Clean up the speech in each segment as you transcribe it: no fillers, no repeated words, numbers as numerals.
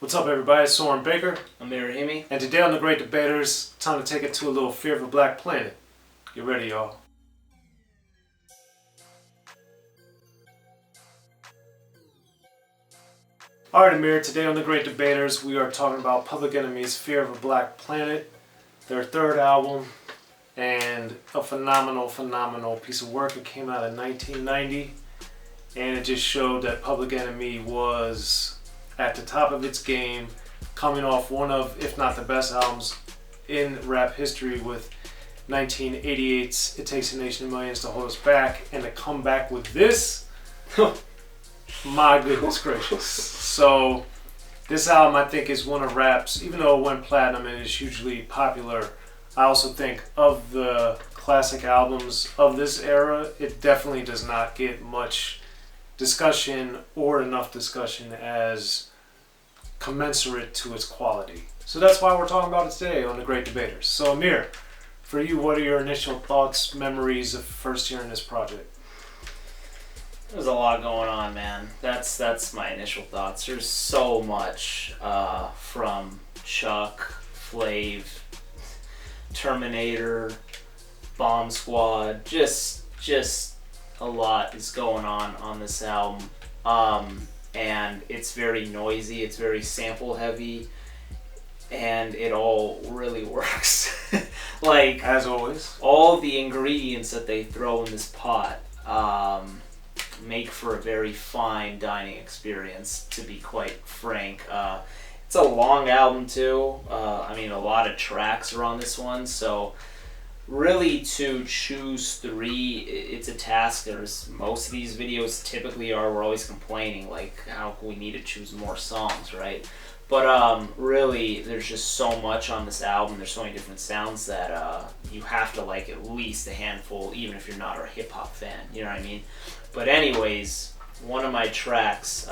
What's up, everybody? It's Soren Baker. Amir Rahimi. And today on The Great Debaters, time to take it to a little Fear of a Black Planet. Get ready, y'all. Alright, Amir, today on The Great Debaters, we are talking about Public Enemy's Fear of a Black Planet, their third album, and a phenomenal piece of work. It came out in 1990, and it just showed that Public Enemy was at the top of its game, coming off one of, if not the best albums in rap history with 1988's It Takes a Nation of Millions to Hold Us Back, and to come back with this, my goodness gracious. So this album, I think, is one of rap's, even though it went platinum and is hugely popular, I also think of the classic albums of this era, it definitely does not get much discussion or enough discussion as commensurate to its quality. So that's why we're talking about it today on The Great Debaters. So Amir, for you, what are your initial thoughts, memories of first hearing this project? There's a lot going on, man. That's my initial thoughts. There's so much from Chuck, Flav, Terminator, Bomb Squad. Just a lot is going on this album. And it's very noisy, it's very sample heavy, and it all really works. Like, as always, all the ingredients that they throw in this pot make for a very fine dining experience, to be quite frank. It's a long album too. I mean, a lot of tracks are on this one, so really to choose three, it's a task. There's most of these videos typically we're always complaining, like, how we need to choose more songs, right? But really, there's just so much on this album. There's so many different sounds that you have to like at least a handful, even if you're not a hip-hop fan, you know what I mean? But anyways, one of my tracks,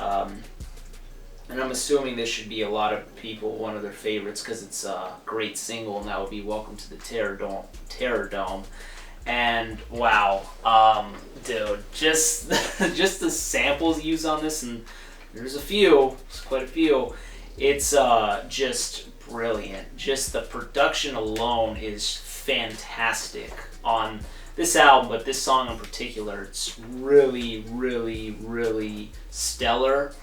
and I'm assuming this should be a lot of people one of their favorites because it's a great single, and that would be Welcome to the Terrordome. And wow, dude, just the samples used on this, and there's quite a few. It's just brilliant. Just the production alone is fantastic on this album, but this song in particular, it's really stellar.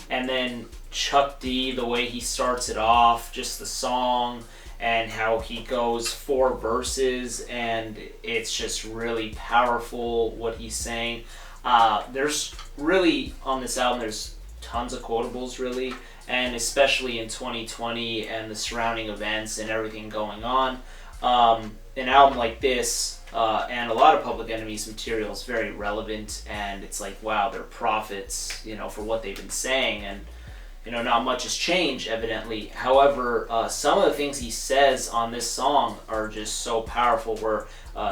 And then Chuck D, the way he starts it off, just the song, and how he goes 4 verses, and it's just really powerful what he's saying. There's really, on this album, there's tons of quotables, really, and especially in 2020 and the surrounding events and everything going on. An album like this, and a lot of Public Enemy's material is very relevant, and it's like, wow, they're prophets, for what they've been saying, and not much has changed, evidently. However, some of the things he says on this song are just so powerful, where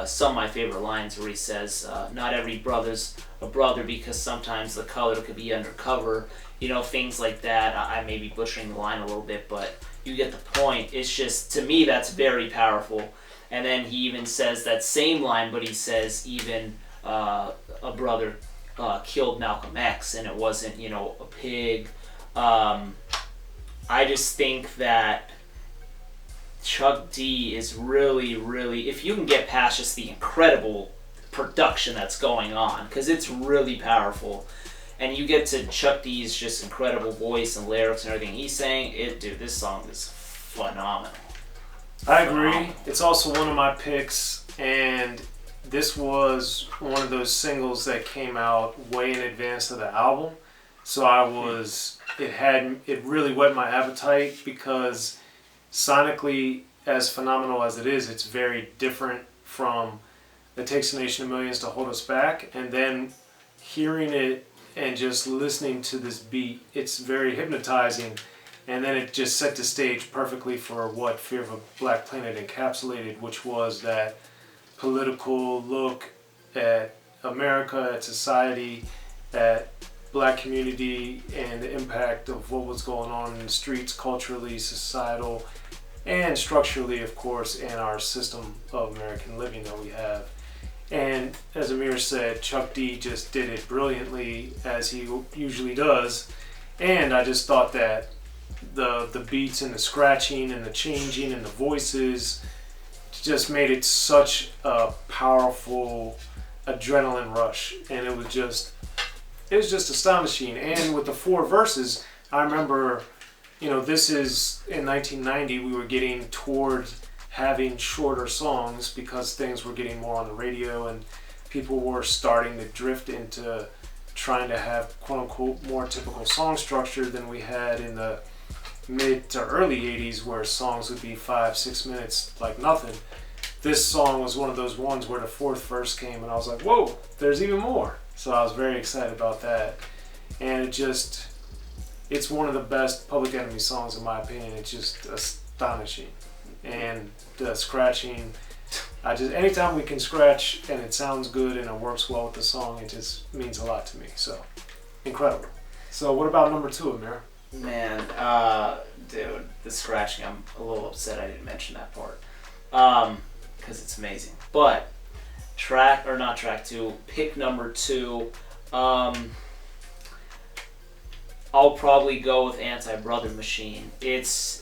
some of my favorite lines where he says, not every brother's a brother because sometimes the color could be undercover, things like that. I may be butchering the line a little bit, but you get the point. It's just, to me, that's very powerful. And then he even says that same line, but he says even a brother killed Malcolm X, and it wasn't, a pig. I just think that Chuck D is really, if you can get past just the incredible production that's going on, because it's really powerful, and you get to Chuck D's just incredible voice and lyrics and everything he's saying, dude, this song is phenomenal. I agree. It's also one of my picks, and this was one of those singles that came out way in advance of the album. So it really whet my appetite, because sonically, as phenomenal as it is, it's very different from It Takes a Nation of Millions to Hold Us Back. And then hearing it and just listening to this beat, it's very hypnotizing. And then it just set the stage perfectly for what Fear of a Black Planet encapsulated, which was that political look at America, at society, at black community, and the impact of what was going on in the streets culturally, societal, and structurally, of course, in our system of American living that we have. And as Amir said, Chuck D just did it brilliantly, as he usually does. And I just thought that the beats and the scratching and the changing and the voices just made it such a powerful adrenaline rush, and it was just astonishing. And with the 4 verses, I remember, this is in 1990, we were getting toward having shorter songs because things were getting more on the radio and people were starting to drift into trying to have quote unquote more typical song structure than we had in the mid to early 80s, where songs would be 5-6 minutes like nothing. This song was one of those ones where the 4th verse came and I was like, whoa, there's even more. So I was very excited about that. And it's one of the best Public Enemy songs in my opinion. It's just astonishing. And the scratching, anytime we can scratch and it sounds good and it works well with the song, it just means a lot to me. So, incredible. So what about number 2, Amir? Man, dude, the scratching, I'm a little upset I didn't mention that part. Because it's amazing. But, pick number 2, I'll probably go with Anti-Nigger Machine. It's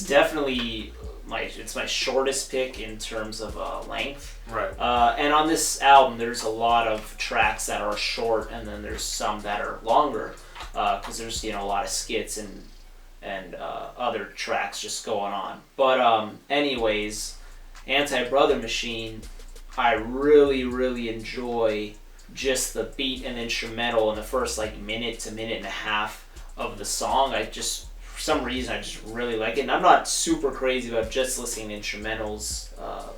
definitely my shortest pick in terms of length. Right. And on this album, there's a lot of tracks that are short, and then there's some that are longer, because there's a lot of skits and other tracks just going on. But anyways, Anti-Nigger Machine, I really, really enjoy just the beat and instrumental in the first minute to minute and a half of the song. For some reason, I just really like it. And I'm not super crazy about just listening to instrumentals.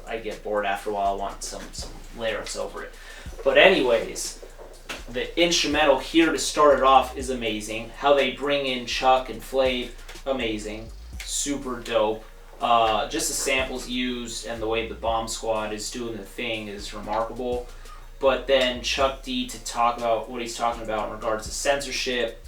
I get bored after a while. I want some lyrics over it. But anyways, the instrumental here to start it off is amazing. How they bring in Chuck and Flav, amazing. Super dope. Just the samples used and the way the Bomb Squad is doing the thing is remarkable. But then Chuck D to talk about what he's talking about in regards to censorship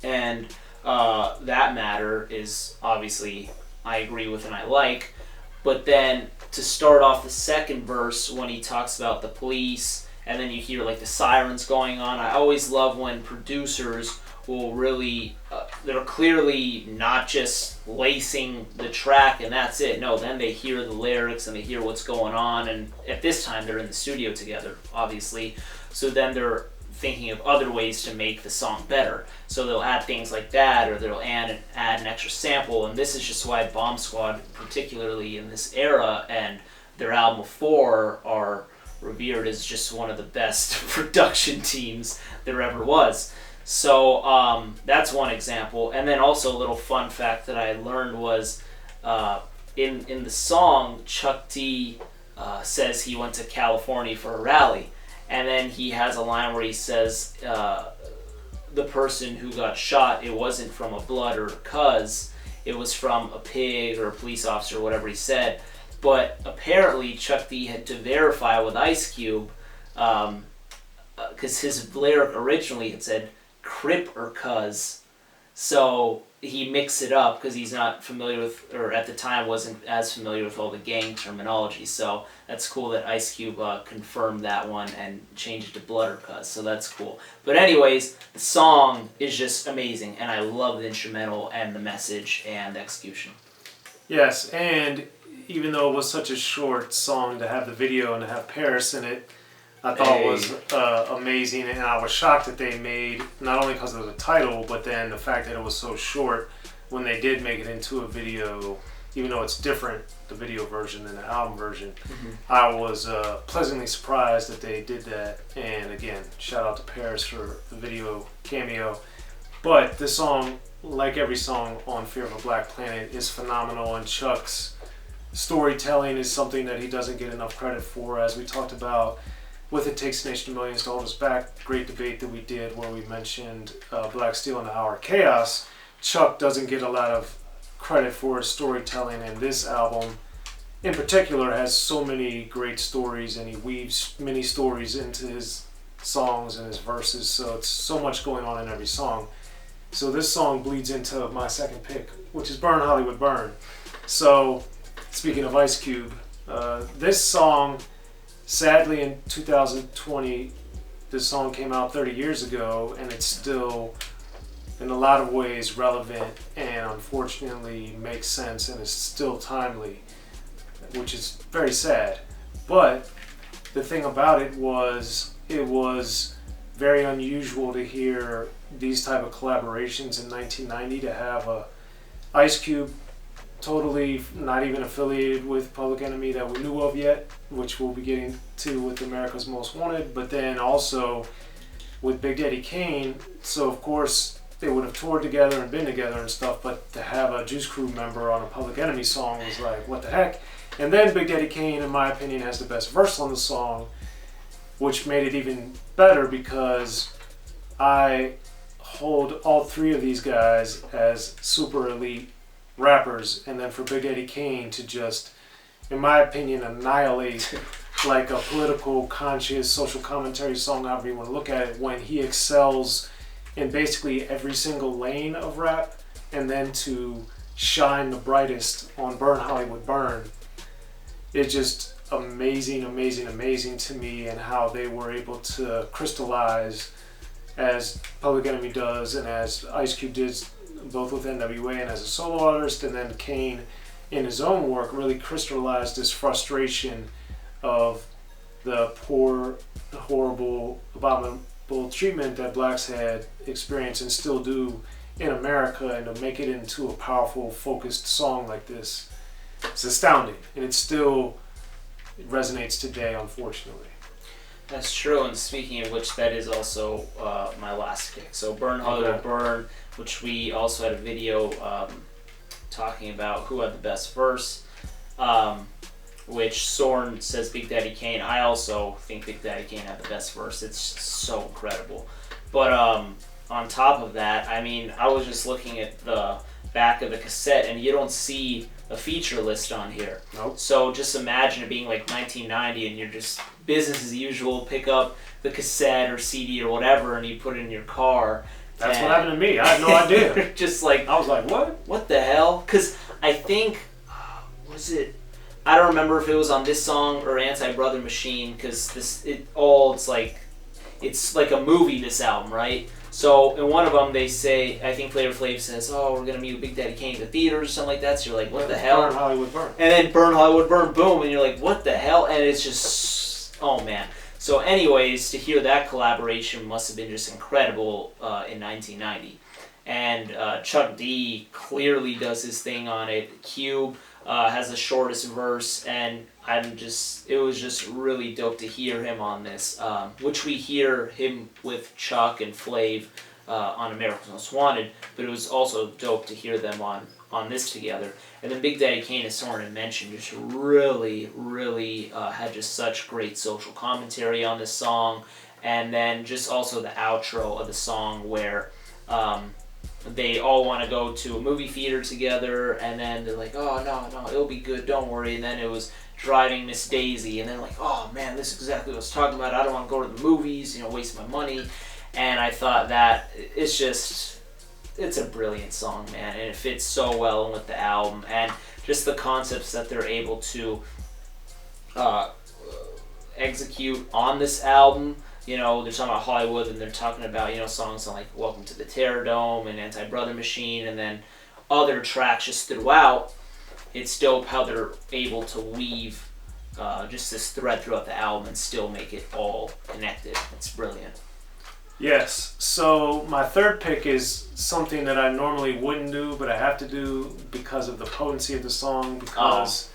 and that matter is obviously I agree with and I like. But then to start off the second verse when he talks about the police and then you hear the sirens going on, I always love when producers will really, they're clearly not just lacing the track and that's it. No, then they hear the lyrics and they hear what's going on, and at this time they're in the studio together, obviously. So then they're thinking of other ways to make the song better. So they'll add things like that, or they'll add an extra sample, and this is just why Bomb Squad, particularly in this era, and their album before are revered as just one of the best production teams there ever was. So that's one example. And then also a little fun fact that I learned was in the song, Chuck D says he went to California for a rally. And then he has a line where he says the person who got shot, it wasn't from a blood or a cuz, it was from a pig or a police officer, or whatever he said. But apparently Chuck D had to verify with Ice Cube, because his lyric originally had said Crip or cuz, so he mixed it up because he's not familiar with, or at the time wasn't as familiar with all the gang terminology. So that's cool that Ice Cube confirmed that one and changed it to blood or cuz, so that's cool. But anyways, the song is just amazing and I love the instrumental and the message and the execution. Yes, and even though it was such a short song, to have the video and to have Paris in it, I thought it was amazing, and I was shocked that they made, not only because of the title, but then the fact that it was so short when they did make it into a video, even though it's different, the video version than the album version. Mm-hmm. I was pleasantly surprised that they did that, and again, shout out to Paris for the video cameo. But this song, like every song on Fear of a Black Planet, is phenomenal, and Chuck's storytelling is something that he doesn't get enough credit for, as we talked about with It Takes a Nation of Millions to Hold Us Back, great debate that we did where we mentioned Black Steel and the Hour of Chaos. Chuck doesn't get a lot of credit for his storytelling, and this album in particular has so many great stories, and he weaves many stories into his songs and his verses, so it's so much going on in every song. So this song bleeds into my second pick, which is Burn Hollywood Burn. So speaking of Ice Cube, this song, sadly in 2020, this song came out 30 years ago and it's still in a lot of ways relevant and unfortunately makes sense and is still timely, which is very sad. But the thing about it was very unusual to hear these type of collaborations in 1990, to have a Ice Cube totally not even affiliated with Public Enemy that we knew of yet, which we'll be getting to with America's Most Wanted, but then also with Big Daddy Kane. So of course they would have toured together and been together and stuff, but to have a Juice Crew member on a Public Enemy song was like, what the heck? And then Big Daddy Kane, in my opinion, has the best verse on the song, which made it even better because I hold all three of these guys as super elite rappers, and then for Big Daddy Kane to just, in my opinion, annihilate like a political conscious social commentary song, however you want to look at it, when he excels in basically every single lane of rap, and then to shine the brightest on Burn Hollywood Burn. It's just amazing to me, and how they were able to crystallize, as Public Enemy does and as Ice Cube did both with NWA and as a solo artist, and then Kane in his own work really crystallized this frustration of the poor, horrible, abominable treatment that blacks had experienced and still do in America, and to make it into a powerful, focused song like this, it's astounding, and it resonates today, unfortunately. That's true, and speaking of which, that is also my last pick. So Burn Hollywood Burn, which we also had a video talking about who had the best verse, which Soren says Big Daddy Kane. I also think Big Daddy Kane had the best verse. It's so incredible. But on top of that, I mean, I was just looking at the back of the cassette, and you don't see a feature list on here. Nope. So just imagine it being like 1990, and you're just business as usual, pick up the cassette or CD or whatever, and you put it in your car. That's what happened to me. I had no idea. Just like, I was like, what? What the hell? Because I think, I don't remember if it was on this song or Anti-Brother Machine, because it's like a movie, this album, right? So in one of them they say, I think Flavor Flav says, oh, we're going to meet with Big Daddy Kane at the theaters or something like that. So you're like, what the hell? Burn Hollywood Burn. And then Burn Hollywood Burn, boom, and you're like, what the hell? And it's just, oh man. So anyways, to hear that collaboration must have been just incredible in 1990. And Chuck D clearly does his thing on it. Cube has the shortest verse, and it was just really dope to hear him on this, which we hear him with Chuck and Flav on America's Most Wanted, but it was also dope to hear them on this together. And then Big Daddy Kane, as Soren had mentioned, just really had just such great social commentary on this song, and then just also the outro of the song where they all want to go to a movie theater together, and then they're like, oh, no, it'll be good, don't worry. And then it was Driving Miss Daisy, and then like, oh man, this is exactly what I was talking about. I don't want to go to the movies, waste my money. And I thought that it's a brilliant song, man, and it fits so well in with the album, and just the concepts that they're able to execute on this album. They're talking about Hollywood, and they're talking about, songs like Welcome to the Terrordome and Anti-Brother Machine, and then other tracks just throughout. It's dope how they're able to weave just this thread throughout the album and still make it all connected. It's brilliant. Yes. So my third pick is something that I normally wouldn't do, but I have to do because of the potency of the song. Because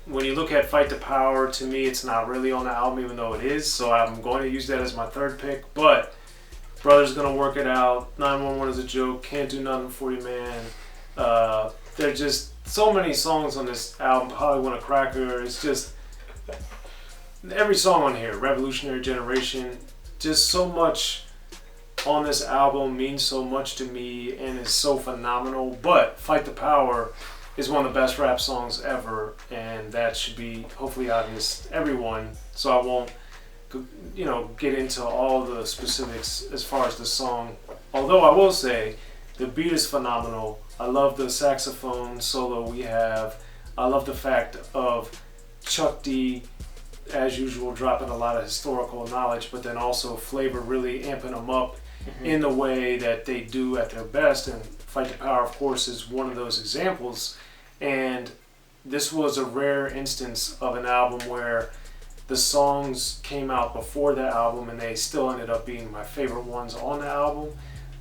when you look at Fight the Power, to me it's not really on the album, even though it is. So I'm going to use that as my third pick. But Brother's Gonna Work It Out, 911 is a Joke, Can't Do Nothing For You, Man. There are just so many songs on this album. Hollywood a Cracker. It's just every song on here. Revolutionary Generation. Just so much on this album means so much to me and is so phenomenal. But Fight the Power is one of the best rap songs ever, and that should be hopefully obvious to everyone. So I won't, get into all the specifics as far as the song. Although I will say the beat is phenomenal. I love the saxophone solo we have. I love the fact of Chuck D, as usual, dropping a lot of historical knowledge, but then also Flavor really amping them up in the way that they do at their best, and Fight the Power, of course, is one of those examples. And this was a rare instance of an album where the songs came out before the album and they still ended up being my favorite ones on the album.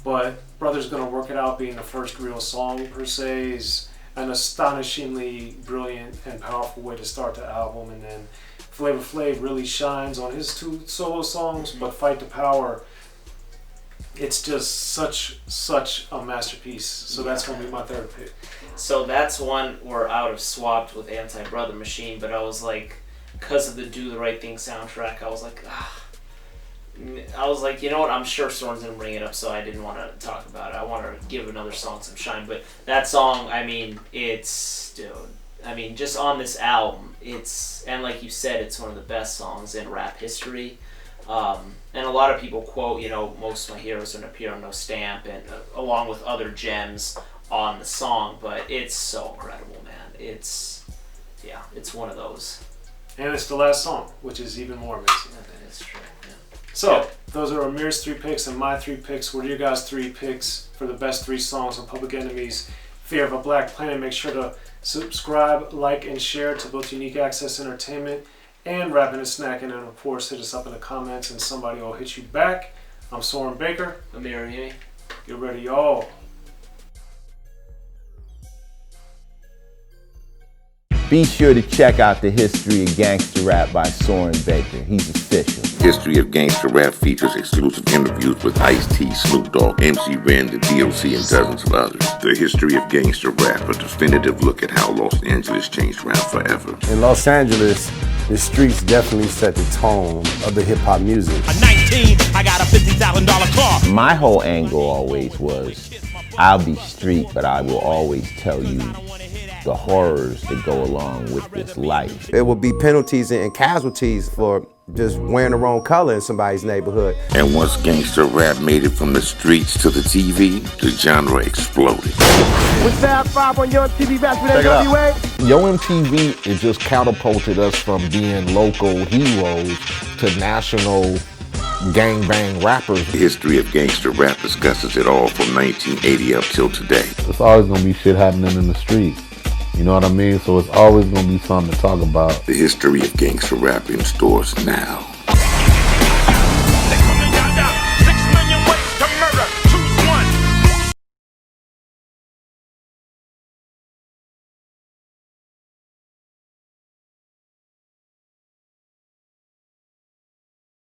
But Brother's Gonna Work It Out being the first real song per se is an astonishingly brilliant and powerful way to start the album. And then Flavor Flav really shines on his 2 solo songs, but Fight the Power, it's just such a masterpiece. So that's going to be my third pick. So that's one where I would have swapped with Anti-Nigger Machine, but I was like, because of the Do the Right Thing soundtrack, I was like, you know what, I'm sure Soren's going to bring it up, so I didn't want to talk about it. I want to give another song some shine, but that song, I mean, just on this album, and like you said, it's one of the best songs in rap history. And a lot of people quote, most of my heroes don't appear on no stamp, and along with other gems on the song, but it's so incredible, man. It's one of those. And it's the last song, which is even more amazing. Yeah, that is true. Yeah. So, those are Amir's 3 picks and my 3 picks. What are your guys' 3 picks for the best 3 songs on Public Enemy's Fear of a Black Planet? Make sure to subscribe, like, and share to both Unique Access Entertainment and Rappin and Snackin, and of course hit us up in the comments and somebody will hit you back. I'm Soren Baker. Amir Rahimi. Get ready, y'all. Be sure to check out the History of Gangster Rap by Soren Baker. He's official. History of Gangster Rap features exclusive interviews with Ice-T, Snoop Dogg, MC Ren, the DOC, and dozens of others. The History of Gangster Rap, a definitive look at how Los Angeles changed rap forever. In Los Angeles, the streets definitely set the tone of the hip-hop music. At 19, I got a $50,000 car. My whole angle always was, I'll be street, but I will always tell you the horrors that go along with this life. There will be penalties and casualties for just wearing the wrong color in somebody's neighborhood. And once gangster rap made it from the streets to the TV, the genre exploded. With Fab 5 on Yo MTV Raps with NWA. Yo MTV, it just catapulted us from being local heroes to national gangbang rappers. The History of Gangster Rap discusses it all from 1980 up till today. It's always gonna be shit happening in the streets. You know what I mean? So it's always gonna be something to talk about. The History of Gangster Rap in stores now.